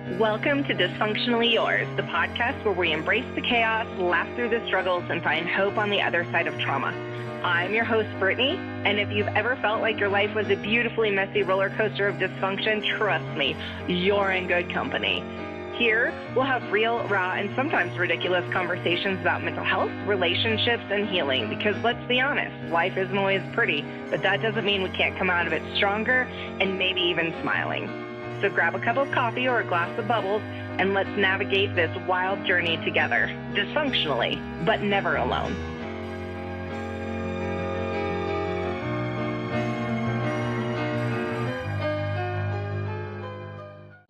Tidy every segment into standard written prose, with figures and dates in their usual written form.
Welcome to Dysfunctionally Yours, the podcast where we embrace the chaos, laugh through the struggles, and find hope on the other side of trauma. I'm your host, Brittany, and if you've ever felt like your life was a beautifully messy roller coaster of dysfunction, trust me, you're in good company. Here, we'll have real, raw, and sometimes ridiculous conversations about mental health, relationships, and healing, because let's be honest, life isn't always pretty, but that doesn't mean we can't come out of it stronger and maybe even smiling. So grab a cup of coffee or a glass of bubbles, and let's navigate this wild journey together, dysfunctionally, but never alone.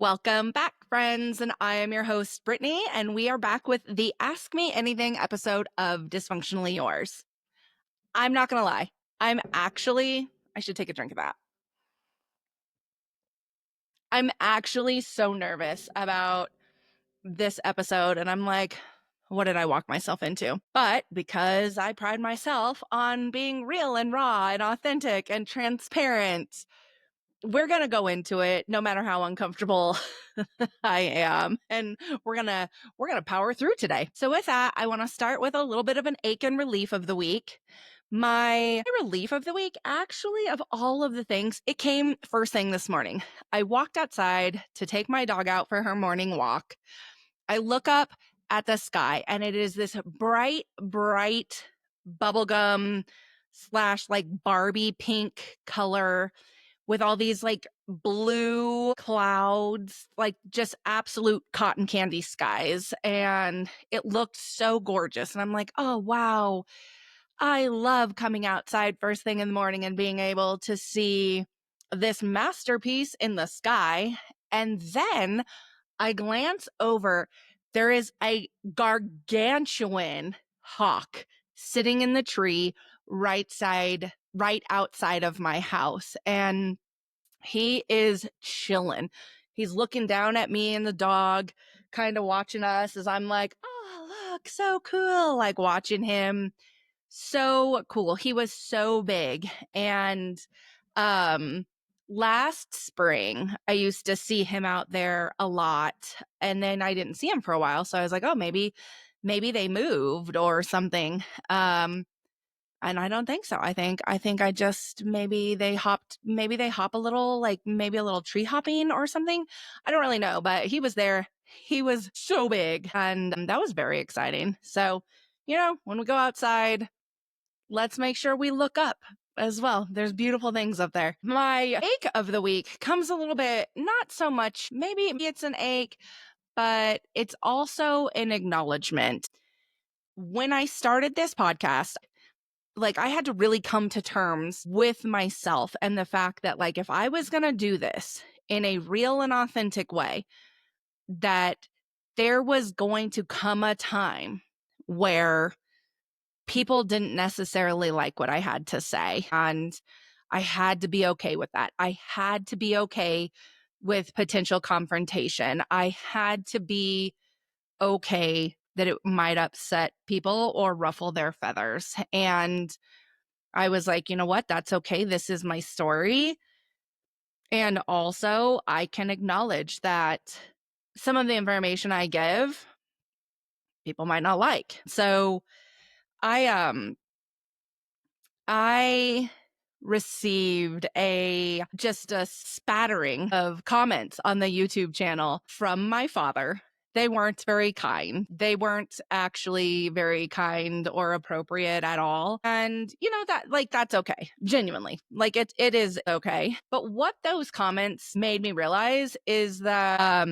Welcome back, friends, and I am your host, Brittany, and we are back with the Ask Me Anything episode of Dysfunctionally Yours. I'm not going to lie. I should take a drink of that. I'm actually so nervous about this episode, and I'm like, what did I walk myself into? But because I pride myself on being real and raw and authentic and transparent, we're going to go into it no matter how uncomfortable I am, and we're going to power through today. So with that, I want to start with a little bit of an ache and relief of the week. My relief of the week, actually, of all of the things, it came first thing this morning. I walked outside to take my dog out for her morning walk. I look up at the sky, and it is this bright bubblegum / like Barbie pink color with all these like blue clouds, like just absolute cotton candy skies. And it looked so gorgeous. And I'm like, oh, wow. I love coming outside first thing in the morning and being able to see this masterpiece in the sky. And then I glance over. There is a gargantuan hawk sitting in the tree right outside of my house. And he is chilling. He's looking down at me and the dog, kind of watching us as I'm like, oh, look, so cool. Like watching him. So cool. He was so big. And last spring, I used to see him out there a lot, and then I didn't see him for a while. So I was like, oh, maybe they moved or something. And I don't think so. I think I just maybe they hop a little, like maybe a little tree hopping or something. I don't really know, but he was there. He was so big, and that was very exciting. So, when we go outside, let's make sure we look up as well. There's beautiful things up there. My ache of the week comes a little bit, not so much, maybe it's an ache, but it's also an acknowledgement. When I started this podcast, like I had to really come to terms with myself and the fact that like if I was going to do this in a real and authentic way, that there was going to come a time where people didn't necessarily like what I had to say. And I had to be okay with that. I had to be okay with potential confrontation. I had to be okay that it might upset people or ruffle their feathers. And I was like, you know what? That's okay. This is my story. And also, I can acknowledge that some of the information I give, people might not like. So I received just a spattering of comments on the YouTube channel from my father. They weren't very kind. They weren't actually very kind or appropriate at all. And that's okay. Genuinely. Like it is okay. But what those comments made me realize is that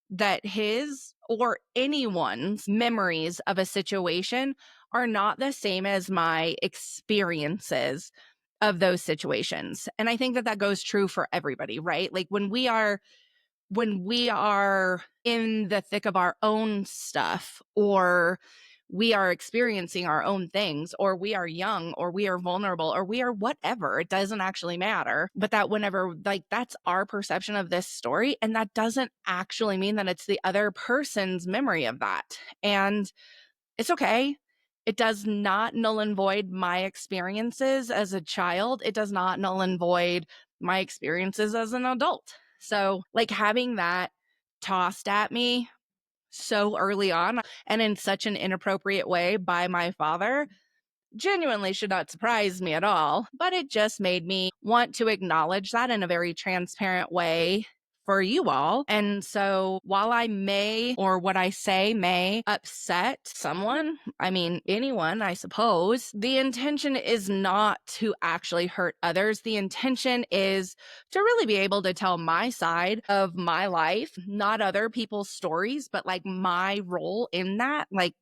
that his or anyone's memories of a situation are not the same as my experiences of those situations. And I think that goes true for everybody, right? Like when we are in the thick of our own stuff, or we are experiencing our own things, or we are young, or we are vulnerable, or we are whatever, it doesn't actually matter. But that whenever, like, that's our perception of this story. And that doesn't actually mean that it's the other person's memory of that. And it's okay. It does not null and void my experiences as a child. It does not null and void my experiences as an adult. So like having that tossed at me so early on and in such an inappropriate way by my father genuinely should not surprise me at all, but it just made me want to acknowledge that in a very transparent way for you all. And so while I may, or what I say may upset someone, I mean, anyone, I suppose, the intention is not to actually hurt others. The intention is to really be able to tell my side of my life, not other people's stories, but like my role in that, like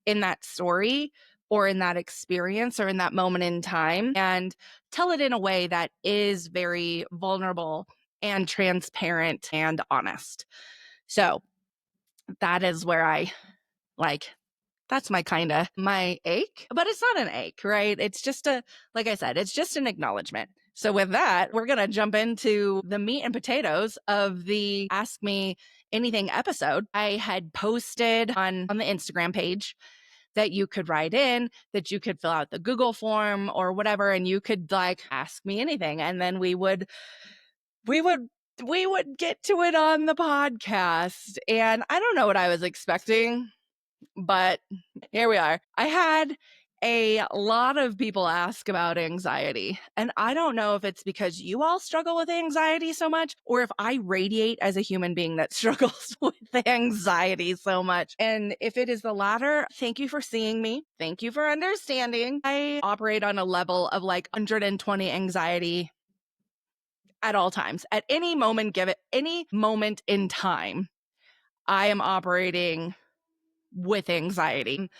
in that story or in that experience or in that moment in time, and tell it in a way that is very vulnerable and transparent and honest. So that is where I like, that's my my ache, but it's not an ache, right? It's just like I said, it's just an acknowledgement. So with that, we're going to jump into the meat and potatoes of the Ask Me Anything episode. I had posted on the Instagram page that you could write in, that you could fill out the Google form or whatever, and you could like ask me anything. And then we would get to it on the podcast. And I don't know what I was expecting, but here we are. I had a lot of people ask about anxiety. And I don't know if it's because you all struggle with anxiety so much or if I radiate as a human being that struggles with anxiety so much. And if it is the latter, thank you for seeing me. Thank you for understanding. I operate on a level of like 120 anxiety at all times. At any moment, give it any moment in time, I am operating with anxiety.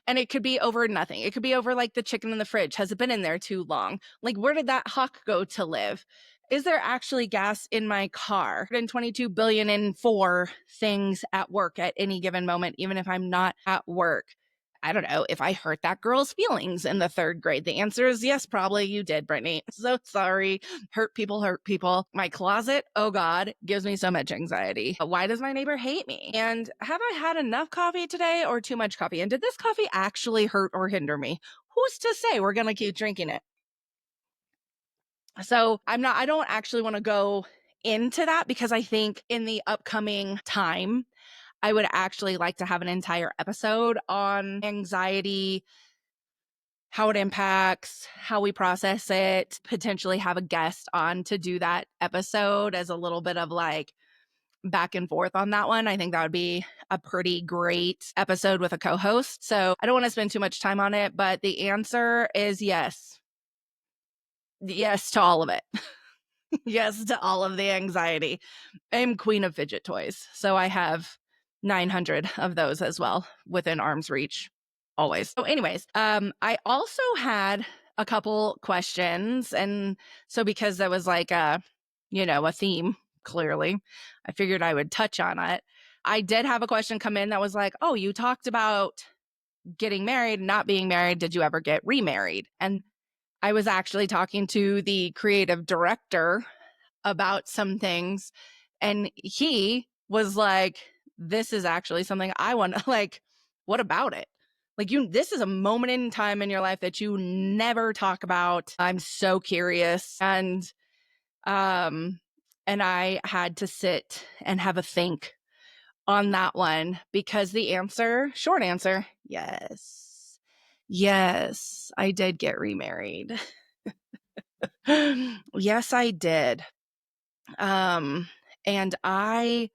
And it could be over nothing. It could be over like the chicken in the fridge. Has it been in there too long? Like, where did that hawk go to live? Is there actually gas in my car? And 22 billion in four things at work at any given moment, even if I'm not at work. I don't know if I hurt that girl's feelings in the third grade. The answer is yes, probably you did, Brittany. So sorry. Hurt people, hurt people. My closet, oh God, gives me so much anxiety. Why does my neighbor hate me? And have I had enough coffee today or too much coffee? And did this coffee actually hurt or hinder me? Who's to say we're going to keep drinking it? So I don't actually want to go into that because I think in the upcoming time, I would actually like to have an entire episode on anxiety, how it impacts, how we process it, potentially have a guest on to do that episode as a little bit of like back and forth on that one. I think that would be a pretty great episode with a co-host. So I don't want to spend too much time on it, but the answer is yes. Yes to all of it. Yes to all of the anxiety. I'm queen of fidget toys. So I have 900 of those as well within arm's reach always. So anyways, I also had a couple questions. And so because that was like a theme, clearly, I figured I would touch on it. I did have a question come in that was like, oh, you talked about getting married, not being married. Did you ever get remarried? And I was actually talking to the creative director about some things, and he was like, this is actually something I want to like, what about it? Like this is a moment in time in your life that you never talk about. I'm so curious. And I had to sit and have a think on that one because short answer, yes. Yes, I did get remarried. Yes, I did. And I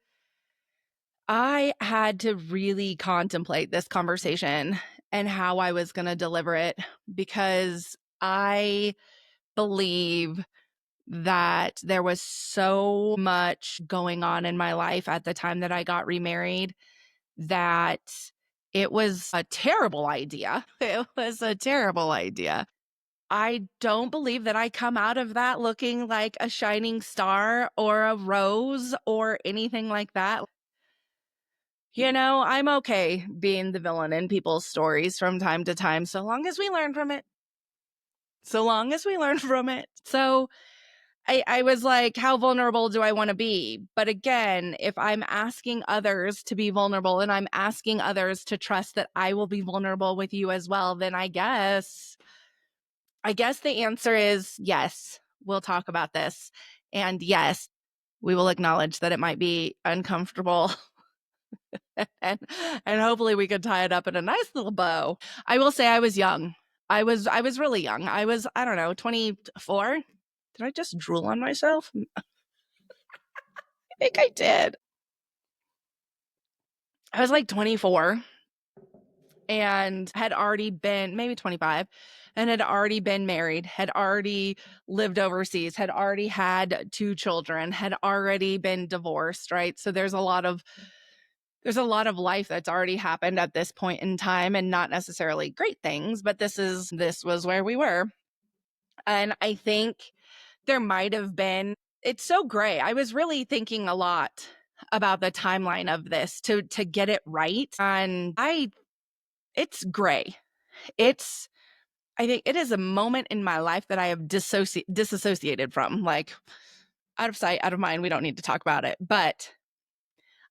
had to really contemplate this conversation and how I was going to deliver it because I believe that there was so much going on in my life at the time that I got remarried that it was a terrible idea. It was a terrible idea. I don't believe that I come out of that looking like a shining star or a rose or anything like that. I'm okay being the villain in people's stories from time to time, so long as we learn from it. So long as we learn from it. So I was like, how vulnerable do I want to be? But again, if I'm asking others to be vulnerable and I'm asking others to trust that I will be vulnerable with you as well, then I guess the answer is yes, we'll talk about this. And yes, we will acknowledge that it might be uncomfortable and hopefully we could tie it up in a nice little bow. I will say I was young. I was really young. I don't know, 24. Did I just drool on myself? I think I did. I was like 24 and had already been, maybe 25, and had already been married, had already lived overseas, had already had 2 children, had already been divorced, right? So there's a lot of life that's already happened at this point in time, and not necessarily great things, but this was where we were. And I think there might have been, it's so gray. I was really thinking a lot about the timeline of this to get it right. And it's gray. I think it is a moment in my life that I have disassociated from, like out of sight, out of mind. We don't need to talk about it. But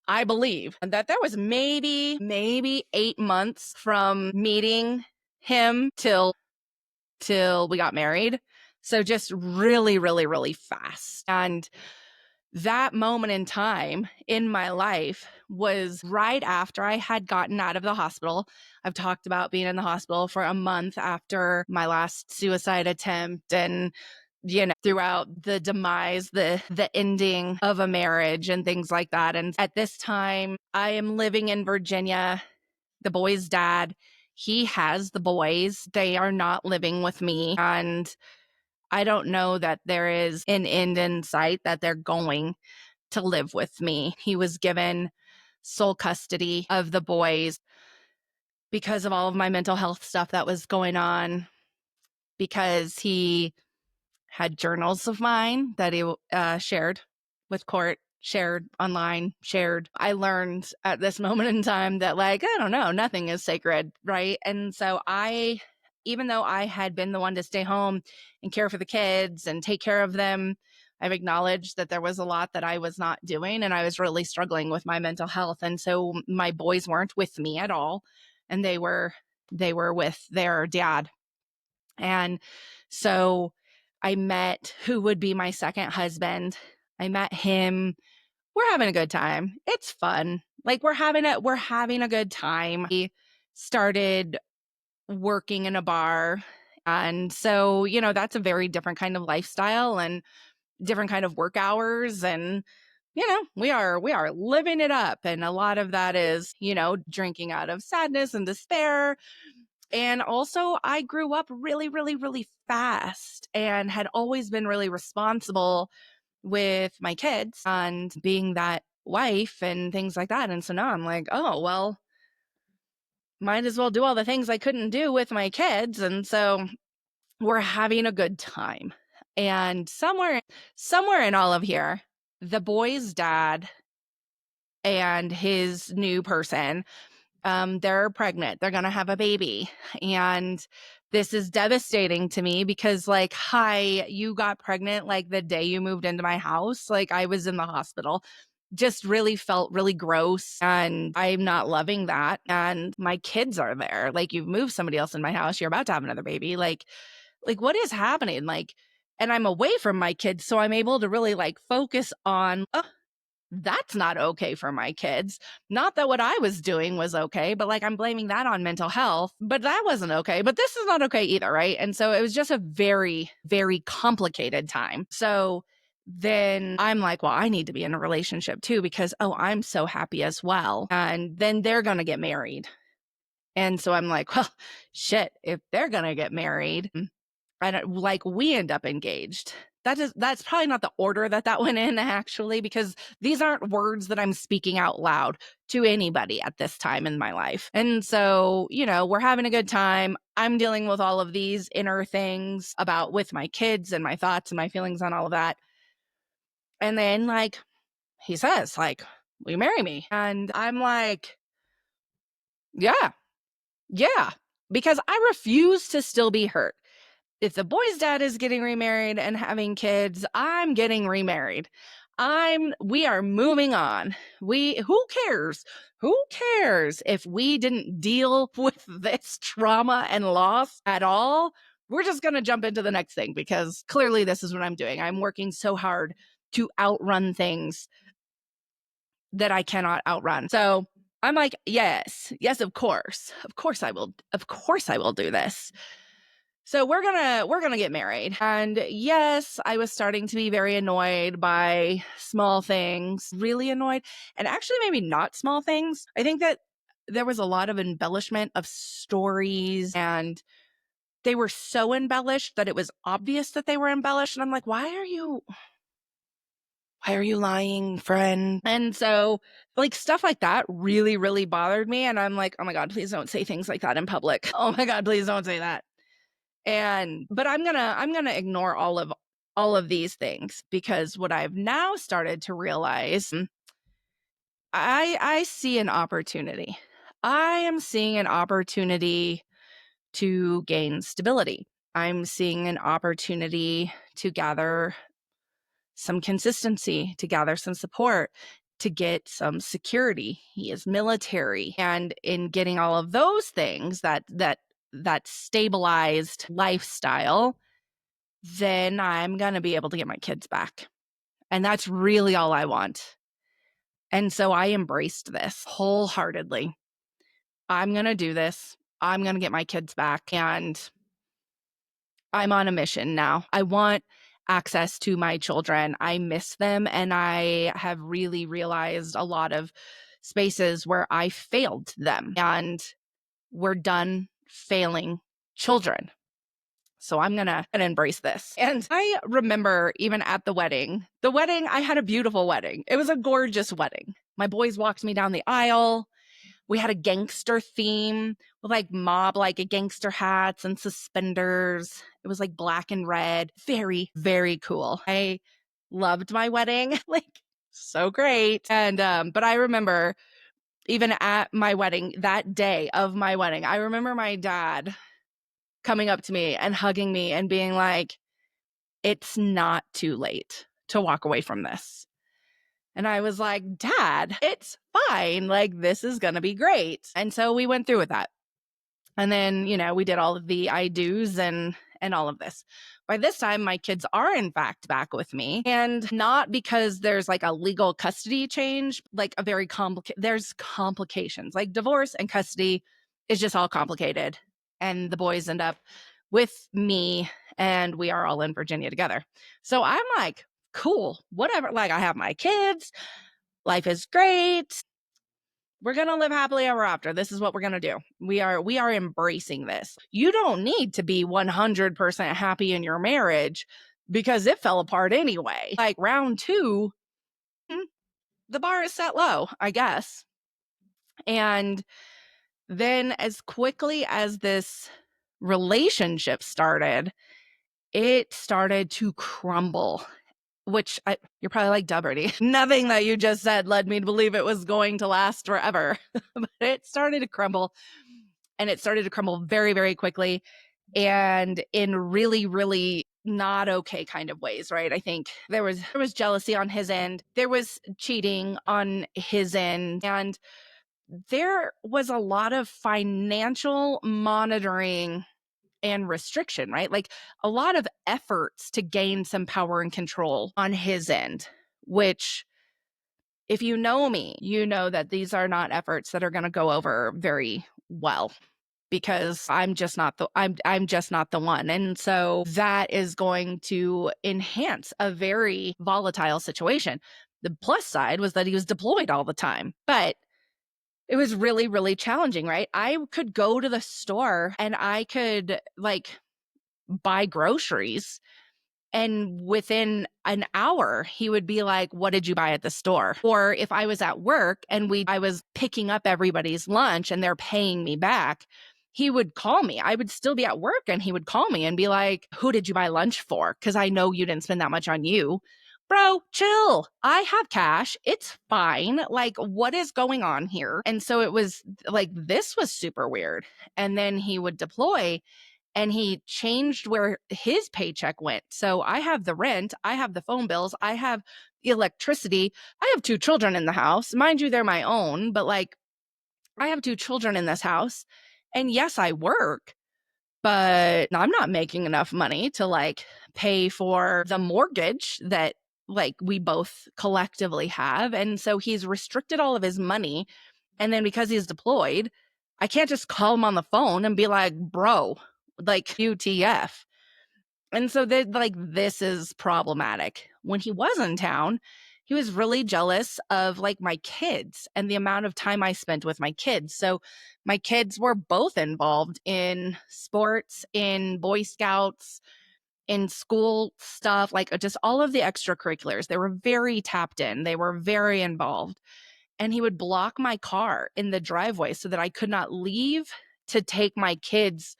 I believe that there was maybe 8 months from meeting him till we got married. So just really, really, really fast. And that moment in time in my life was right after I had gotten out of the hospital. I've talked about being in the hospital for a month after my last suicide attempt, and throughout the demise, the ending of a marriage and things like that. And at this time, I am living in Virginia. The boy's dad, he has the boys. They are not living with me. And I don't know that there is an end in sight that they're going to live with me. He was given sole custody of the boys because of all of my mental health stuff that was going on, because he had journals of mine that he shared with court, shared online, shared. I learned at this moment in time that, like, I don't know, nothing is sacred, right? And so even though I had been the one to stay home and care for the kids and take care of them, I've acknowledged that there was a lot that I was not doing, and I was really struggling with my mental health. And so my boys weren't with me at all, and they were with their dad. And so I met who would be my second husband. I met him. We're having a good time. It's fun. Like we're having a good time. We started working in a bar. And so, that's a very different kind of lifestyle and different kind of work hours. And, we are living it up. And a lot of that is, drinking out of sadness and despair. And also, I grew up really, really, really fast and had always been really responsible with my kids and being that wife and things like that. And so now I'm like, oh, well, might as well do all the things I couldn't do with my kids. And so we're having a good time. And somewhere in all of here, the boy's dad and his new person, they're pregnant. They're going to have a baby. And this is devastating to me because, like, hi, you got pregnant like the day you moved into my house. Like, I was in the hospital. Just really felt really gross. And I'm not loving that. And my kids are there. Like, you've moved somebody else in my house. You're about to have another baby. Like what is happening? Like, and I'm away from my kids. So I'm able to really like focus on, that's not okay for my kids. Not that what I was doing was okay, but like I'm blaming that on mental health, but that wasn't okay. But this is not okay either, right? And so it was just a very, very complicated time. So then I'm like, well, I need to be in a relationship too because, oh, I'm so happy as well. And then they're going to get married. And so I'm like, well, shit, if they're going to get married, and like we end up engaged. That's probably not the order that went in, actually, because these aren't words that I'm speaking out loud to anybody at this time in my life. And so, we're having a good time. I'm dealing with all of these inner things with my kids and my thoughts and my feelings on all of that. And then, like, he says, like, will you marry me? And I'm like, yeah, because I refuse to still be hurt. If the boy's dad is getting remarried and having kids, I'm getting remarried. We are moving on. Who cares? Who cares if we didn't deal with this trauma and loss at all? We're just going to jump into the next thing because clearly this is what I'm doing. I'm working so hard to outrun things that I cannot outrun. So I'm like, yes, of course I will do this. So we're gonna get married. And yes, I was starting to be very annoyed by small things, really annoyed, and actually maybe not small things. I think that there was a lot of embellishment of stories, and they were so embellished that it was obvious that they were embellished. And I'm like, why are you lying, friend? And so like stuff like that really, really bothered me. And I'm like, oh my God, please don't say things like that in public. Oh my God, please don't say that. But I'm gonna ignore all of these things, because what I've now started to realize, I see an opportunity. I am seeing an opportunity to gain stability. I'm seeing an opportunity to gather some consistency, to gather some support, to get some security. He is military. And in getting all of those things, that stabilized lifestyle, then I'm going to be able to get my kids back. And that's really all I want. And so I embraced this wholeheartedly. I'm going to do this. I'm going to get my kids back. And I'm on a mission now. I want access to my children. I miss them. And I have really realized a lot of spaces where I failed them. And we're done failing children. So I'm going to embrace this. And I remember even at the wedding, I had a beautiful wedding. It was a gorgeous wedding. My boys walked me down the aisle. We had a gangster theme with like gangster hats and suspenders. It was like black and red. Very, very cool. I loved my wedding. Like, so great. And, but I remember even at my wedding, that day of my wedding, I remember my dad coming up to me and hugging me and being like, it's not too late to walk away from this. And I was like, Dad, it's fine. Like, this is going to be great. And so we went through with that. And then, we did all of the I do's and all of this. By this time, my kids are in fact back with me, and not because there's like a legal custody change, like a very there's complications. Like divorce and custody is just all complicated. And the boys end up with me, and we are all in Virginia together. So I'm like, cool, whatever. Like, I have my kids. Life is great. We're going to live happily ever after. This is what we're going to do. We are embracing this. You don't need to be 100% happy in your marriage because it fell apart anyway. Like round 2, the bar is set low, I guess. And then as quickly as this relationship started, it started to crumble. Which you're probably like, duh, Brittany, nothing that you just said led me to believe it was going to last forever. But it started to crumble, and it started to crumble very, very quickly, and in really, really not okay kind of ways, right? I think there was jealousy on his end. There was cheating on his end. And there was a lot of financial monitoring and restriction, right? Like a lot of efforts to gain some power and control on his end, which, if you know me, you know that these are not efforts that are going to go over very well, because I'm just not the one. And so that is going to enhance a very volatile situation. The plus side was that he was deployed all the time, but it was really, really challenging, right? I could go to the store and I could like buy groceries, and within an hour he would be like, what did you buy at the store? Or if I was at work and I was picking up everybody's lunch and they're paying me back, he would call me. I would still be at work and he would call me and be like, who did you buy lunch for? Because I know you didn't spend that much on you. Bro, chill. I have cash. It's fine. Like, what is going on here? And so it was like, this was super weird. And then he would deploy, and he changed where his paycheck went. So I have the rent, I have the phone bills, I have electricity. I have 2 children in the house. Mind you, they're my own, but like, I have 2 children in this house. And yes, I work, but I'm not making enough money to like pay for the mortgage that like we both collectively have. And so he's restricted all of his money. And then because he's deployed, I can't just call him on the phone and be like, bro, like UTF. And so this is problematic. When he was in town, he was really jealous of like my kids and the amount of time I spent with my kids. So my kids were both involved in sports, in Boy Scouts, in school stuff, like just all of the extracurriculars. They were very tapped in. They were very involved. And he would block my car in the driveway so that I could not leave to take my kids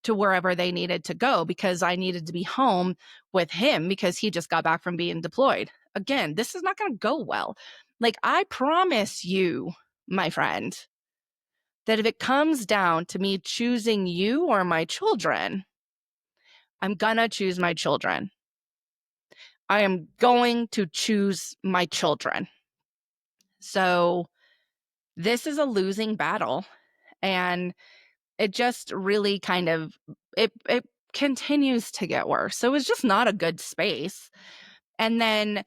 to wherever they needed to go because I needed to be home with him because he just got back from being deployed. Again, this is not going to go well. Like, I promise you, my friend, that if it comes down to me choosing you or my children, I'm going to choose my children. I am going to choose my children. So this is a losing battle. And it just really kind of, it continues to get worse. So it was just not a good space. And then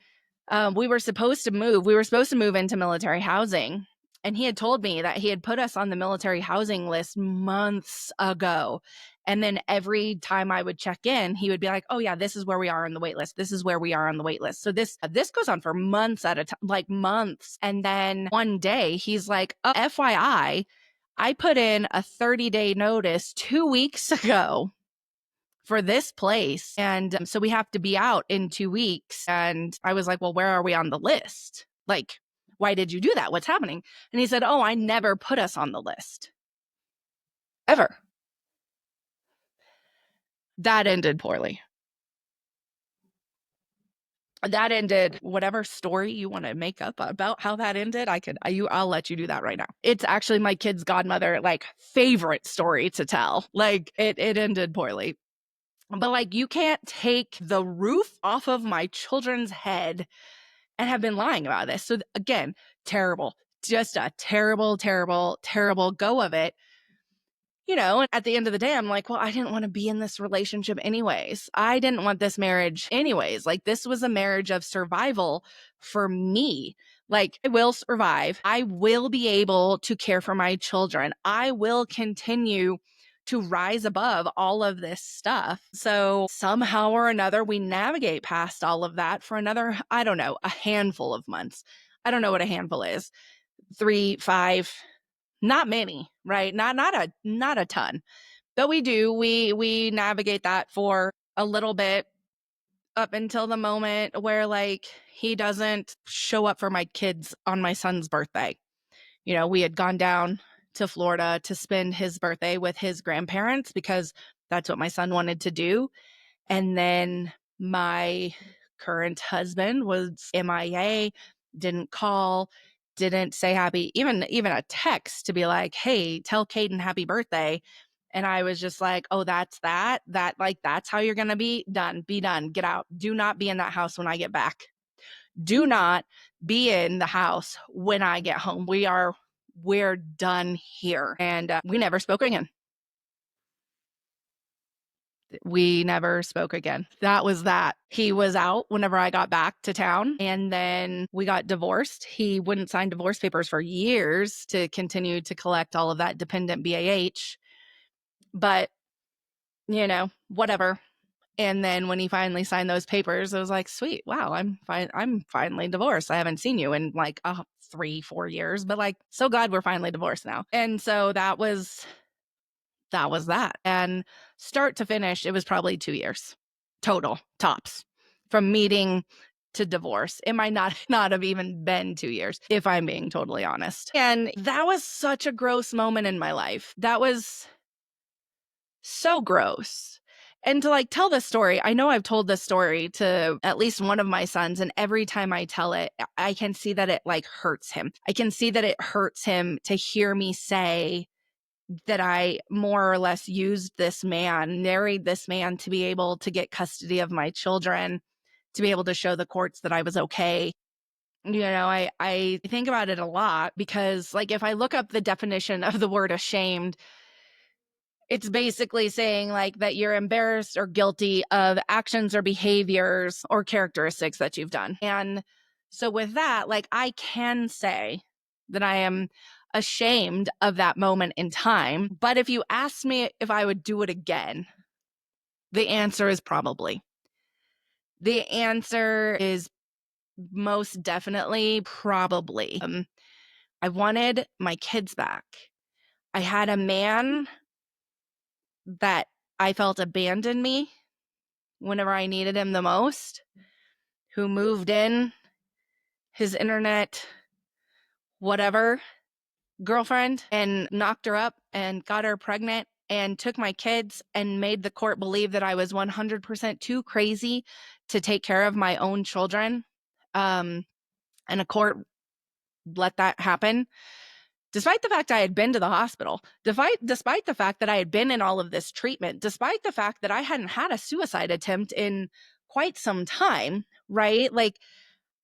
we were supposed to move. We were supposed to move into military housing. And he had told me that he had put us on the military housing list months ago. And then every time I would check in, he would be like, oh yeah, this is where we are on the wait list. This is where we are on the wait list. So this goes on for months at a time, like months. And then one day he's like, oh, FYI, I put in a 30-day notice 2 weeks ago for this place. And so we have to be out in 2 weeks. And I was like, well, where are we on the list? Like, why did you do that? What's happening? And he said, oh, I never put us on the list. Ever. That ended poorly. That ended, whatever story you want to make up about how that ended, I'll let you do that right now. It's actually my kid's godmother, like, favorite story to tell. Like, it ended poorly. But like, you can't take the roof off of my children's head and have been lying about this. So again, terrible, just a terrible, terrible, terrible go of it. You know, and at the end of the day, I'm like, well, I didn't want to be in this relationship anyways. I didn't want this marriage anyways. Like, this was a marriage of survival for me. Like, I will survive. I will be able to care for my children. I will continue to rise above all of this stuff. So somehow or another, we navigate past all of that for another, I don't know, a handful of months. I don't know what a handful is. 3, 5, not many, right? Not a ton. But we do. We navigate that for a little bit up until the moment where, like, he doesn't show up for my kids on my son's birthday. You know, we had gone down to Florida to spend his birthday with his grandparents because that's what my son wanted to do. And then my current husband was MIA, didn't call, didn't say happy, even a text to be like, hey, tell Caden happy birthday. And I was just like, oh, that's how you're going to be done, get out. Do not be in that house when I get back. Do not be in the house when I get home. We're done here. And we never spoke again. We never spoke again. That was that. He was out whenever I got back to town, and then we got divorced. He wouldn't sign divorce papers for years to continue to collect all of that dependent BAH. But, you know, whatever. And then when he finally signed those papers, I was like, sweet, wow, I'm fine. I'm finally divorced. I haven't seen you in like 3-4 years, but like, so glad we're finally divorced now. And so that was that. And start to finish, it was probably 2 years total, tops, from meeting to divorce. It might not have even been 2 years, if I'm being totally honest. And that was such a gross moment in my life. That was so gross. And to like tell this story, I know I've told this story to at least one of my sons, and every time I tell it, I can see that it like hurts him. I can see that it hurts him to hear me say that I more or less used this man, married this man to be able to get custody of my children, to be able to show the courts that I was okay. You know, I think about it a lot because, like, if I look up the definition of the word ashamed, It's basically saying like that you're embarrassed or guilty of actions or behaviors or characteristics that you've done. And so with that, like I can say that I am ashamed of that moment in time. But if you ask me if I would do it again, the answer is probably. The answer is most definitely probably. I wanted my kids back. I had a man that I felt abandoned me whenever I needed him the most, who moved in, his internet, whatever, girlfriend, and knocked her up and got her pregnant and took my kids and made the court believe that I was 100% too crazy to take care of my own children. And a court let that happen. Despite the fact I had been to the hospital, despite the fact that I had been in all of this treatment, despite the fact that I hadn't had a suicide attempt in quite some time, right? Like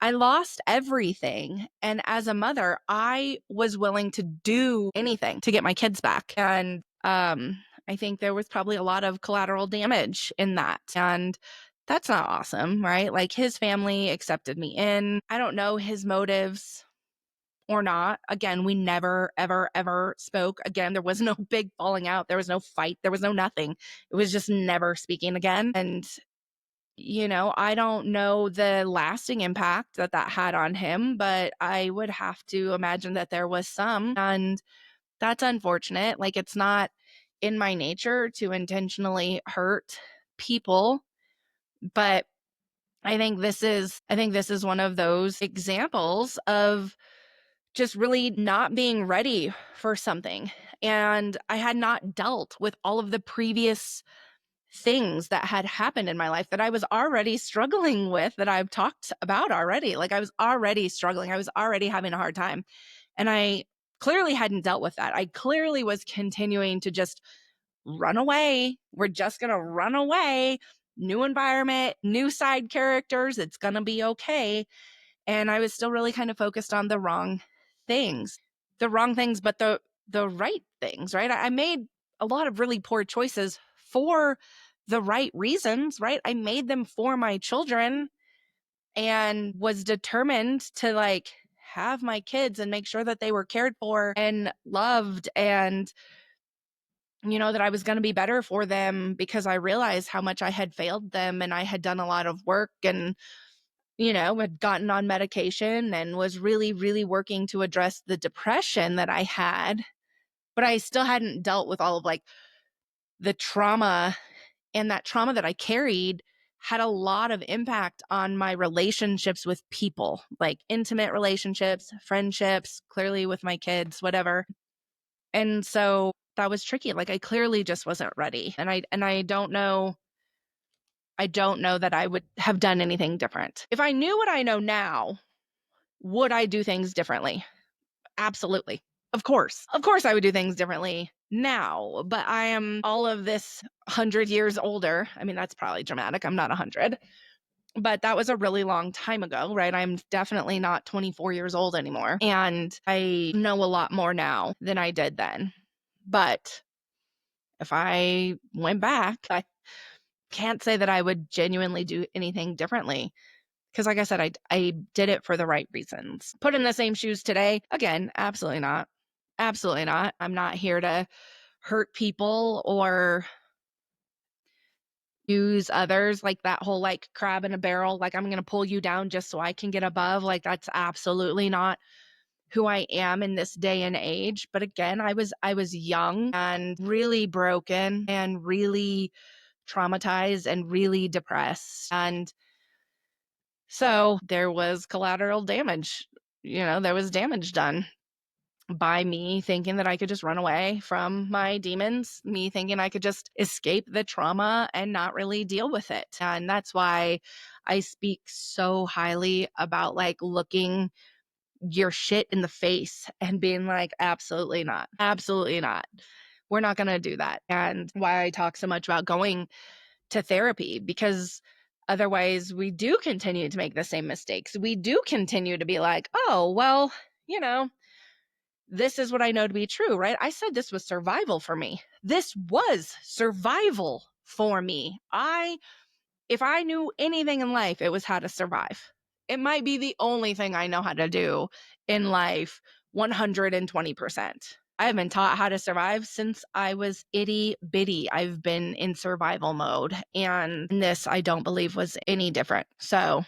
I lost everything. And as a mother, I was willing to do anything to get my kids back. And I think there was probably a lot of collateral damage in that. And that's not awesome, right? Like his family accepted me in. I don't know his motives or not. Again, we never, ever, ever spoke again. There was no big falling out. There was no fight. There was no nothing. It was just never speaking again. And, you know, I don't know the lasting impact that that had on him, but I would have to imagine that there was some. And that's unfortunate. Like, it's not in my nature to intentionally hurt people, but I think this is one of those examples of just really not being ready for something. And I had not dealt with all of the previous things that had happened in my life that I was already struggling with, that I've talked about already. Like I was already struggling. I was already having a hard time. And I clearly hadn't dealt with that. I clearly was continuing to just run away. We're just going to run away. New environment, new side characters. It's going to be okay. And I was still really kind of focused on the wrong things, but the right things, right? I made a lot of really poor choices for the right reasons, right? I made them for my children and was determined to like have my kids and make sure that they were cared for and loved, and you know, that I was going to be better for them because I realized how much I had failed them, and I had done a lot of work and, you know, had gotten on medication and was really, really working to address the depression that I had. But I still hadn't dealt with all of like the trauma, and that trauma that I carried had a lot of impact on my relationships with people, like intimate relationships, friendships, clearly with my kids, whatever. And so that was tricky. Like I clearly just wasn't ready. And I don't know that I would have done anything different. If I knew what I know now, would I do things differently? Absolutely. Of course. Of course I would do things differently now, but I am all of this 100 years older. I mean, that's probably dramatic. I'm not 100, but that was a really long time ago, right? I'm definitely not 24 years old anymore. And I know a lot more now than I did then. But if I went back, I can't say that I would genuinely do anything differently. Because like I said, I did it for the right reasons. Put in the same shoes today? Again, absolutely not. Absolutely not. I'm not here to hurt people or use others, like that whole like crab in a barrel, like I'm going to pull you down just so I can get above. Like that's absolutely not who I am in this day and age. But again, I was young and really broken and really traumatized and really depressed. And so there was collateral damage. You know, there was damage done by me thinking that I could just run away from my demons, me thinking I could just escape the trauma and not really deal with it. And that's why I speak so highly about like looking your shit in the face and being like, absolutely not. Absolutely not. We're not going to do that. And why I talk so much about going to therapy, because otherwise we do continue to make the same mistakes. We do continue to be like, oh, well, you know, this is what I know to be true, right? I said this was survival for me. This was survival for me. If I knew anything in life, it was how to survive. It might be the only thing I know how to do in life 120%. I have been taught how to survive since I was itty bitty. I've been in survival mode, and this I don't believe was any different. So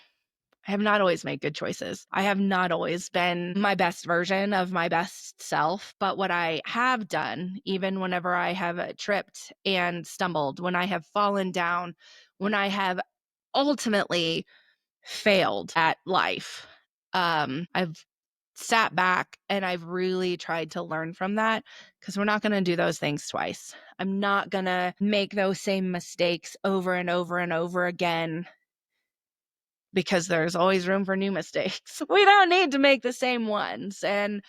I have not always made good choices. I have not always been my best version of my best self. But what I have done, even whenever I have tripped and stumbled, when I have fallen down, when I have ultimately failed at life, I've sat back and I've really tried to learn from that, because we're not going to do those things twice. I'm not going to make those same mistakes over and over and over again, because there's always room for new mistakes. We don't need to make the same ones. And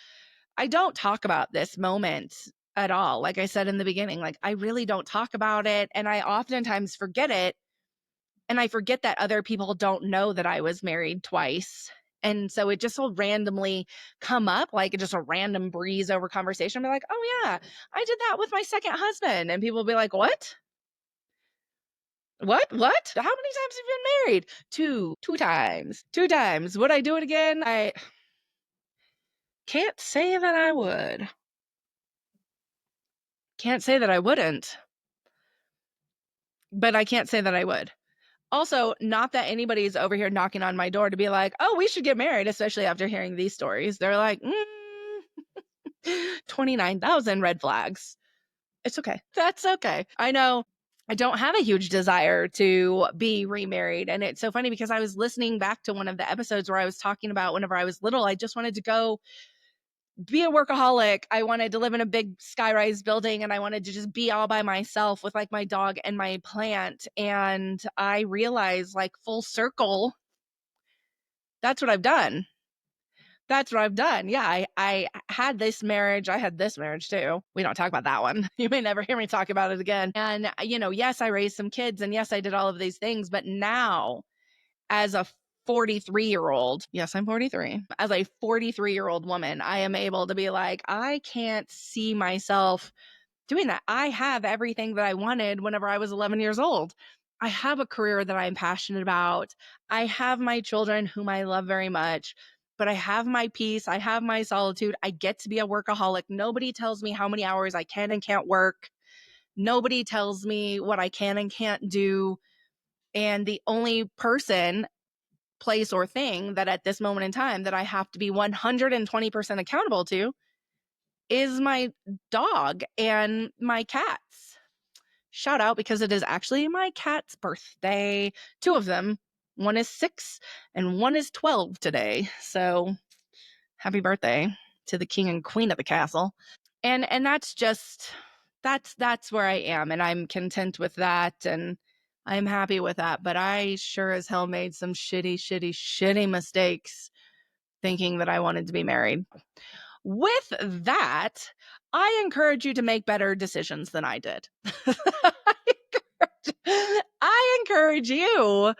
I don't talk about this moment at all. Like I said in the beginning, like I really don't talk about it. And I oftentimes forget it. And I forget that other people don't know that I was married twice. And so it just will randomly come up, like just a random breeze over conversation. Be like, oh yeah, I did that with my second husband. And people will be like, what? What? How many times have you been married? Two times. Would I do it again? I can't say that I would. Can't say that I wouldn't. But I can't say that I would. Also, not that anybody's over here knocking on my door to be like, oh, we should get married, especially after hearing these stories. They're like, 29,000 red flags. It's okay. That's okay. I know I don't have a huge desire to be remarried. And it's so funny because I was listening back to one of the episodes where I was talking about whenever I was little, I just wanted to go be a workaholic. I wanted to live in a big skyrise building, and I wanted to just be all by myself with like my dog and my plant. And I realized, like, full circle, that's what I've done. Yeah, I had this marriage. I had this marriage too. We don't talk about that one. You may never hear me talk about it again. And, yes, I raised some kids, and yes, I did all of these things. But now, as a 43-year-old, yes, I'm 43. As a 43-year-old woman, I am able to be like, I can't see myself doing that. I have everything that I wanted whenever I was 11 years old. I have a career that I'm passionate about. I have my children whom I love very much, but I have my peace. I have my solitude. I get to be a workaholic. Nobody tells me how many hours I can and can't work. Nobody tells me what I can and can't do. And the only person, place, or thing that at this moment in time that I have to be 120% accountable to is my dog and my cats. Shout out, because it is actually my cat's birthday. Two of them. One is 6 and one is 12 today. So happy birthday to the king and queen of the castle. And that's just, that's where I am. And I'm content with that. And I'm happy with that. But I sure as hell made some shitty mistakes thinking that I wanted to be married. With that, I encourage you to make better decisions than I did. I encourage you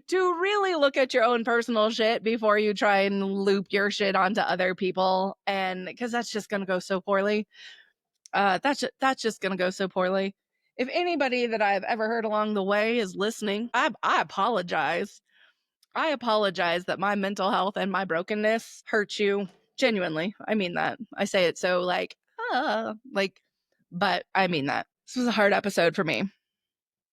to really look at your own personal shit before you try and loop your shit onto other people. And because that's just going to go so poorly. That's just going to go so poorly. If anybody that I've ever heard along the way is listening, I apologize. I apologize that my mental health and my brokenness hurt you. Genuinely. I mean that. I say it so but I mean that. This was a hard episode for me.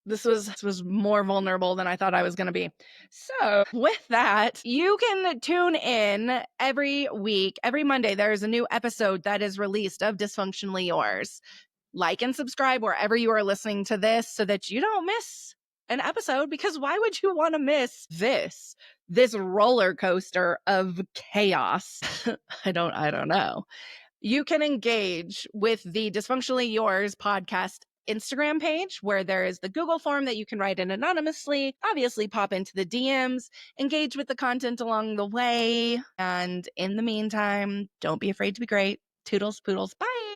This was more vulnerable than I thought I was going to be. So with that, you can tune in every week. Every Monday, there is a new episode that is released of Dysfunctionally Yours. Like and subscribe wherever you are listening to this so that you don't miss an episode, because why would you want to miss this roller coaster of chaos? I don't know. You can engage with the Dysfunctionally Yours podcast Instagram page, where there is the Google form that you can write in anonymously. Obviously, pop into the DMs, engage with the content along the way. And in the meantime, don't be afraid to be great. Toodles, poodles, bye.